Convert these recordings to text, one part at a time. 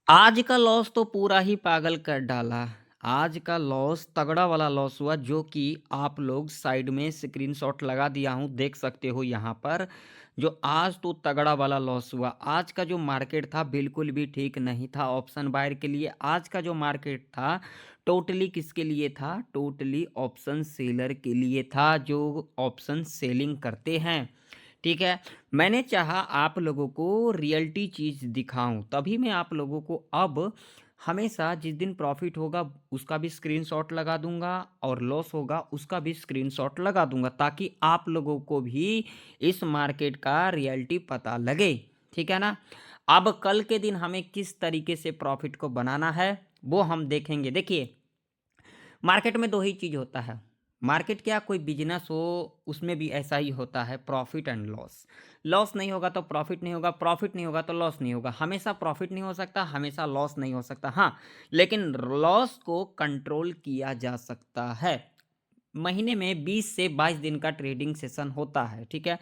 आज का लॉस तो पूरा ही पागल कर डाला। आज का लॉस तगड़ा वाला लॉस हुआ जो कि आप लोग साइड में स्क्रीनशॉट लगा दिया हूँ, देख सकते हो यहाँ पर। जो आज तो तगड़ा वाला लॉस हुआ। आज का जो मार्केट था बिल्कुल भी ठीक नहीं था ऑप्शन बायर के लिए। आज का जो मार्केट था टोटली किसके लिए था? टोटली ऑप्शन सेलर के लिए था जो ऑप्शन सेलिंग करते हैं। ठीक है? मैंने चाहा आप लोगों को रियलिटी चीज़ दिखाऊँ, तभी मैं आप लोगों को अब हमेशा जिस दिन प्रॉफ़िट होगा उसका भी स्क्रीनशॉट लगा दूँगा और लॉस होगा उसका भी स्क्रीनशॉट लगा दूँगा ताकि आप लोगों को भी इस मार्केट का रियलिटी पता लगे, ठीक है ना? अब कल के दिन हमें किस तरीके से प्रॉफ़िट को बनाना है, वो हम देखेंगे। देखिए मार्केट में 2 ही चीज़ होता है। मार्केट क्या कोई बिज़नेस हो उसमें भी ऐसा ही होता है प्रॉफ़िट एंड लॉस। लॉस नहीं होगा तो प्रॉफ़िट नहीं होगा, प्रॉफ़िट नहीं होगा तो लॉस नहीं होगा। हमेशा प्रॉफ़िट नहीं हो सकता, हमेशा लॉस नहीं हो सकता। हाँ, लेकिन लॉस को कंट्रोल किया जा सकता है। महीने में 20 से 22 दिन का ट्रेडिंग सेशन होता है, ठीक है?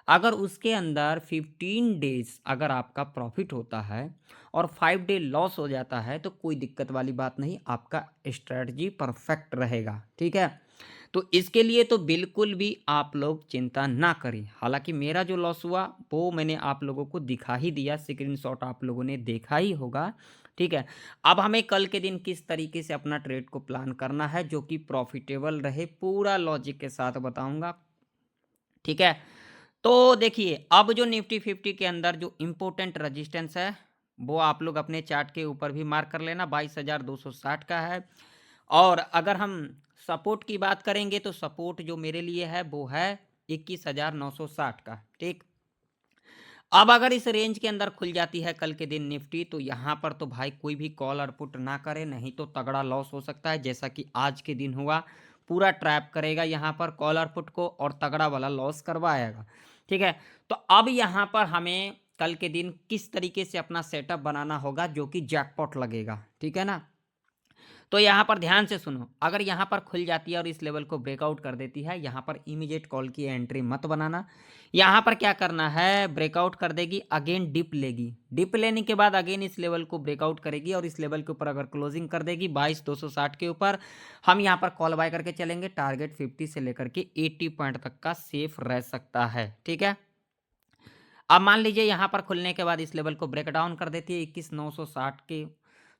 अगर उसके अंदर 15 डेज़ अगर आपका प्रॉफ़िट होता है और 5 डे लॉस हो जाता है, तो कोई दिक्कत वाली बात नहीं, आपका स्ट्रैटेजी परफेक्ट रहेगा, ठीक है? तो इसके लिए तो बिल्कुल भी आप लोग चिंता ना करें। हालाँकि मेरा जो लॉस हुआ, वो मैंने आप लोगों को दिखा ही दिया, स्क्रीनशॉट आप लोगों ने देखा ही होगा, ठीक है? अब हमें कल के दिन किस तरीके से अपना ट्रेड को प्लान करना है, जो कि प्रॉफ़िटेबल रहे, पूरा लॉजिक के साथ बताऊँगा, ठीक है? तो देखिए, अब जो निफ्टी 50 के अंदर जो इम्पोर्टेंट रेजिस्टेंस है, वो आप लोग अपने चार्ट के ऊपर भी मार्क कर लेना 22,260 का है। और अगर हम सपोर्ट की बात करेंगे तो सपोर्ट जो मेरे लिए है वो है 21,960 का, ठीक? अब अगर इस रेंज के अंदर खुल जाती है कल के दिन निफ्टी तो यहाँ पर तो भाई कोई भी कॉल और पुट ना करे, नहीं तो तगड़ा लॉस हो सकता है जैसा कि आज के दिन हुआ। पूरा ट्रैप करेगा यहाँ पर कॉल और पुट को और तगड़ा वाला लॉस करवाएगा, ठीक है? तो अब यहाँ पर हमें कल के दिन किस तरीके से अपना सेटअप बनाना होगा जो कि जैकपॉट लगेगा, ठीक है ना? तो यहाँ पर ध्यान से सुनो, अगर यहाँ पर खुल जाती है और इस लेवल को ब्रेकआउट कर देती है, यहाँ पर इमीडिएट कॉल की एंट्री मत बनाना। यहाँ पर क्या करना है, ब्रेकआउट कर देगी, अगेन डिप लेगी। डिप लेने के बाद अगेन इस लेवल को ब्रेकआउट करेगी और इस लेवल के ऊपर अगर क्लोजिंग कर देगी 22,260 के ऊपर, हम यहाँ पर कॉल बाय करके चलेंगे। टारगेट 50 से लेकर के 80 पॉइंट तक का सेफ रह सकता है, ठीक है? अब मान लीजिए यहाँ पर खुलने के बाद इस लेवल को ब्रेक डाउन कर देती है 21,960 के,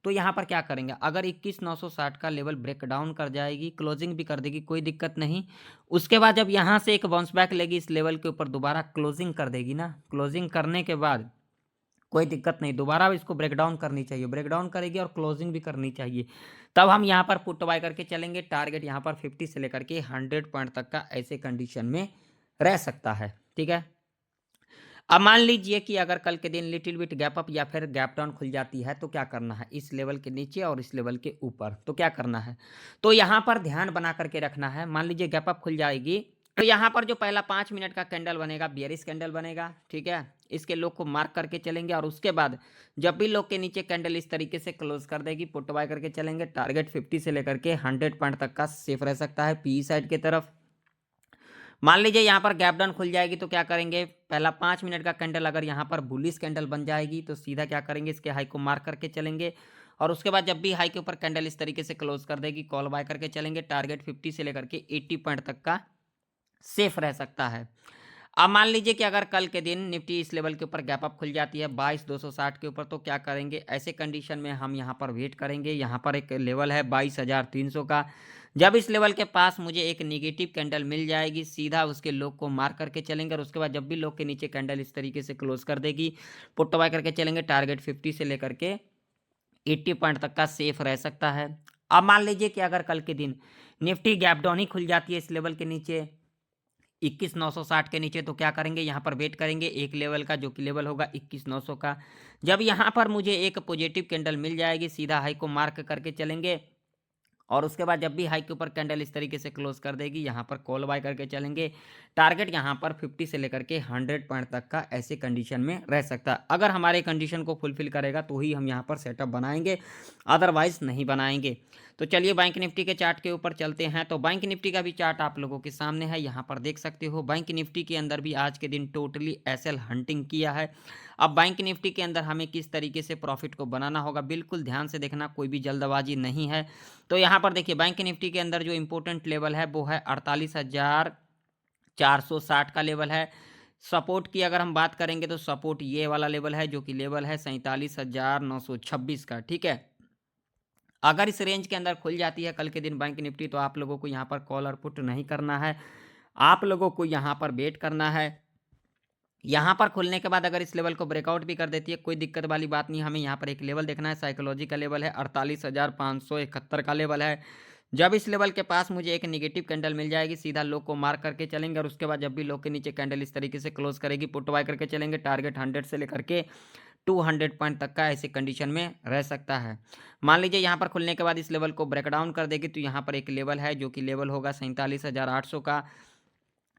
तो यहाँ पर क्या करेंगे, अगर 21,960 का लेवल ब्रेक डाउन कर जाएगी, क्लोजिंग भी कर देगी, कोई दिक्कत नहीं। उसके बाद जब यहाँ से एक बाउंस बैक लेगी इस लेवल के ऊपर, दोबारा क्लोजिंग कर देगी ना, क्लोजिंग करने के बाद कोई दिक्कत नहीं, दोबारा इसको ब्रेक डाउन करनी चाहिए, ब्रेक डाउन करेगी और क्लोजिंग भी करनी चाहिए। तब हम यहाँ पर पुट बाय करके चलेंगे। टारगेट यहाँ पर 50 से लेकर के 100 पॉइंट तक का ऐसे कंडीशन में रह सकता है, ठीक है? अब मान लीजिए कि अगर कल के दिन लिटिल बिट गैप अप या फिर गैप डाउन खुल जाती है तो क्या करना है, इस लेवल के नीचे और इस लेवल के ऊपर, तो क्या करना है, तो यहाँ पर ध्यान बना करके रखना है। मान लीजिए गैप अप खुल जाएगी तो यहाँ पर जो पहला 5 मिनट का कैंडल बनेगा बियरिश कैंडल बनेगा, ठीक है? इसके लोग को मार्क करके चलेंगे और उसके बाद जब भी लोग के नीचे कैंडल इस तरीके से क्लोज कर देगी, पुट बाय करके चलेंगे। टारगेट 50 से लेकर के 100 पॉइंट तक का सेफ रह सकता है पी साइड की तरफ। मान लीजिए यहाँ पर गैप डाउन खुल जाएगी तो क्या करेंगे, पहला 5 मिनट का कैंडल अगर यहाँ पर बुलिश कैंडल बन जाएगी तो सीधा क्या करेंगे, इसके हाई को मार्क करके चलेंगे और उसके बाद जब भी हाई के ऊपर कैंडल इस तरीके से क्लोज कर देगी, कॉल बाय करके चलेंगे। टारगेट 50 से लेकर के 80 पॉइंट तक का सेफ रह सकता है। अब मान लीजिए कि अगर कल के दिन निफ्टी इस लेवल के ऊपर गैप अप खुल जाती है 22,260 के ऊपर, तो क्या करेंगे, ऐसे कंडीशन में हम यहाँ पर वेट करेंगे। यहाँ पर एक लेवल है 22,300 का, जब इस लेवल के पास मुझे एक निगेटिव कैंडल मिल जाएगी, सीधा उसके लो को मार्क करके चलेंगे और उसके बाद जब भी लो के नीचे कैंडल इस तरीके से क्लोज कर देगी, पुट बाय करके चलेंगे। टारगेट 50 से लेकर के 80 पॉइंट तक का सेफ रह सकता है। अब मान लीजिए कि अगर कल के दिन निफ्टी गैप डाउन ही खुल जाती है इस लेवल के नीचे 21,960 के नीचे, तो क्या करेंगे, यहाँ पर वेट करेंगे एक लेवल का जो कि लेवल होगा 21,900 का। जब यहाँ पर मुझे एक पॉजिटिव कैंडल मिल जाएगी, सीधा हाई को मार्क करके चलेंगे और उसके बाद जब भी हाई के ऊपर कैंडल इस तरीके से क्लोज कर देगी, यहाँ पर कॉल बाय करके चलेंगे। टारगेट यहाँ पर 50 से लेकर के 100 पॉइंट तक का ऐसे कंडीशन में रह सकता है। अगर हमारे कंडीशन को फुलफिल करेगा तो ही हम यहाँ पर सेटअप बनाएंगे, अदरवाइज नहीं बनाएंगे। तो चलिए बैंक निफ्टी के चार्ट के ऊपर चलते हैं। तो बैंक निफ्टी का भी चार्ट आप लोगों के सामने है, यहाँ पर देख सकते हो। बैंक निफ्टी के अंदर भी आज के दिन टोटली एसएल हंटिंग किया है। अब बैंक निफ्टी के अंदर हमें किस तरीके से प्रॉफिट को बनाना होगा, बिल्कुल ध्यान से देखना, कोई भी जल्दबाजी नहीं है। तो यहाँ पर देखिए बैंक निफ्टी के अंदर जो इंपॉर्टेंट लेवल है वो है 48,460 का लेवल है। सपोर्ट की अगर हम बात करेंगे तो सपोर्ट ये वाला लेवल है, जो कि लेवल है 47,926 का, ठीक है। अगर इस रेंज के अंदर खुल जाती है कल के दिन बैंक निफ्टी, तो आप लोगों को यहाँ पर कॉल और पुट नहीं करना है, आप लोगों को यहाँ पर वेट करना है। यहाँ पर खुलने के बाद अगर इस लेवल को ब्रेकआउट भी कर देती है, कोई दिक्कत वाली बात नहीं। हमें यहाँ पर एक लेवल देखना है, साइकोलॉजी का लेवल है 48,571 का लेवल है। जब इस लेवल के पास मुझे एक नेगेटिव कैंडल मिल जाएगी, सीधा लो को मार्क करके चलेंगे, और उसके बाद जब भी लो के नीचे कैंडल इस तरीके से क्लोज करेगी, पुट बाय करके चलेंगे। टारगेट 100 से लेकर के 200 पॉइंट तक का ऐसे कंडीशन में रह सकता है। मान लीजिए यहाँ पर खुलने के बाद इस लेवल को ब्रेकडाउन कर देगी, तो यहाँ पर एक लेवल है जो कि लेवल होगा 47,800 का।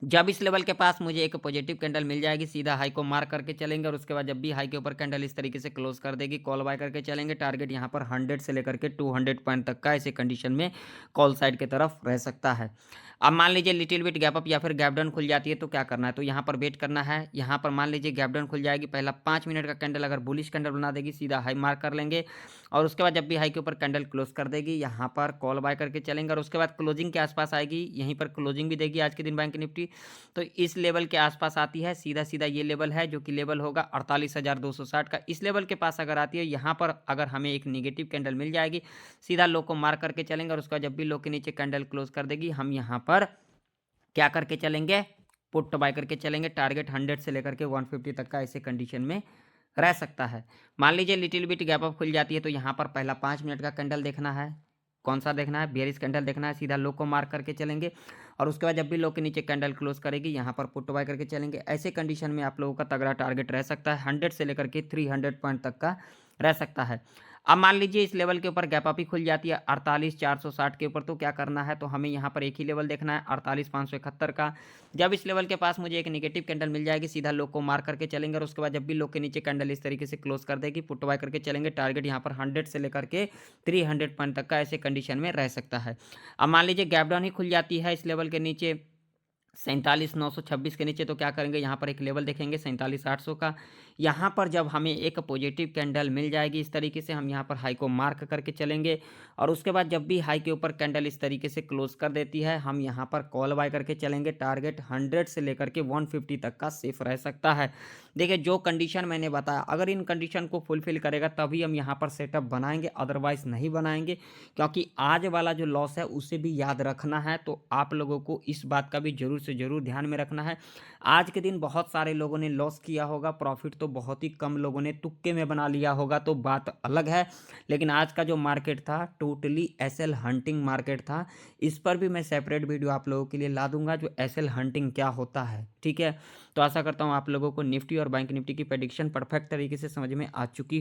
जब इस लेवल के पास मुझे एक पॉजिटिव कैंडल मिल जाएगी, सीधा हाई को मार्क करके चलेंगे, और उसके बाद जब भी हाई के ऊपर कैंडल इस तरीके से क्लोज कर देगी, कॉल बाय करके चलेंगे। टारगेट यहाँ पर 100 से लेकर के 200 पॉइंट तक का ऐसे कंडीशन में कॉल साइड की तरफ रह सकता है। अब मान लीजिए लिटिल बिट गैप अप या फिर गैप डाउन खुल जाती है, तो क्या करना है, तो यहाँ पर वेट करना है। यहाँ पर मान लीजिए गैप डाउन खुल जाएगी, पहला 5 मिनट का कैंडल अगर बुलिश कैंडल बना देगी, सीधा हाई मार्क कर लेंगे, और उसके बाद जब भी हाई के ऊपर कैंडल क्लोज कर देगी, यहाँ पर कॉल बाय करके चलेंगे, और उसके बाद क्लोजिंग के आसपास आएगी, यहीं पर क्लोजिंग भी देगी आज के दिन बैंक निफ्टी। तो इस लेवल के आसपास आती है, सीधा सीधा ये लेवल है जो कि लेवल होगा 48,260 का। इस लेवल के पास अगर आती है, यहाँ पर अगर हमें एक नेगेटिव कैंडल मिल जाएगी, सीधा लो को मार्क करके चलेंगे, और उसका जब भी लो के नीचे कैंडल क्लोज कर देगी, हम यहाँ पर क्या करके चलेंगे, पुट बाय करके चलेंगे। टारगेट 100 से लेकर के 150 तक का ऐसे कंडीशन में रह सकता है। मान लीजिए लिटिल बिट गैप अप खुल जाती है, तो यहाँ पर पहला 5 मिनट का कैंडल देखना है। कौन सा देखना है, बेयरिश कैंडल देखना है, सीधा लो को मार्क करके चलेंगे, और उसके बाद जब भी लो के नीचे कैंडल क्लोज करेगी, यहाँ पर पुट बाय करके चलेंगे। ऐसे कंडीशन में आप लोगों का तगड़ा टारगेट रह सकता है, 100 से लेकर के 300 पॉइंट तक का रह सकता है। अब मान लीजिए इस लेवल के ऊपर गैप अप ही खुल जाती है 48,460 के ऊपर, तो क्या करना है, तो हमें यहाँ पर एक ही लेवल देखना है 48,571 का। जब इस लेवल के पास मुझे एक नेगेटिव कैंडल मिल जाएगी, सीधा लो को मार्क करके चलेंगे, और उसके बाद जब भी लो के नीचे कैंडल इस तरीके से क्लोज कर देगी, पुट बाय करके चलेंगे। टारगेट यहाँ पर 100 से लेकर के 300 पॉइंट तक का ऐसे कंडीशन में रह सकता है। अब मान लीजिए गैप डाउन ही खुल जाती है इस लेवल के नीचे 47,926 के नीचे, तो क्या करेंगे, यहाँ पर एक लेवल देखेंगे 47,800 का। यहाँ पर जब हमें एक पॉजिटिव कैंडल मिल जाएगी इस तरीके से, हम यहाँ पर हाई को मार्क करके चलेंगे, और उसके बाद जब भी हाई के ऊपर कैंडल इस तरीके से क्लोज कर देती है, हम यहाँ पर कॉल बाय करके चलेंगे। टारगेट 100 से लेकर के 150 तक का सेफ रह सकता है। देखिए जो कंडीशन मैंने बताया, अगर इन कंडीशन को फुलफिल करेगा तभी हम यहाँ पर सेटअप बनाएंगे, अदरवाइज नहीं बनाएंगे। क्योंकि आज वाला जो लॉस है उसे भी याद रखना है, तो आप लोगों को इस बात का भी जरूर से ज़रूर ध्यान में रखना है। आज के दिन बहुत सारे लोगों ने लॉस किया होगा, प्रॉफिट तो बहुत ही कम लोगों ने तुक्के में बना लिया होगा, तो बात अलग है। लेकिन आज का जो मार्केट था टोटली एसएल हंटिंग मार्केट था। इस पर भी मैं सेपरेट वीडियो आप लोगों के लिए ला दूंगा, जो एसएल हंटिंग क्या होता है, ठीक है। तो आशा करता हूँ आप लोगों को निफ्टी और बैंक निफ्टी की प्रेडिक्शन परफेक्ट तरीके से समझ में आ चुकी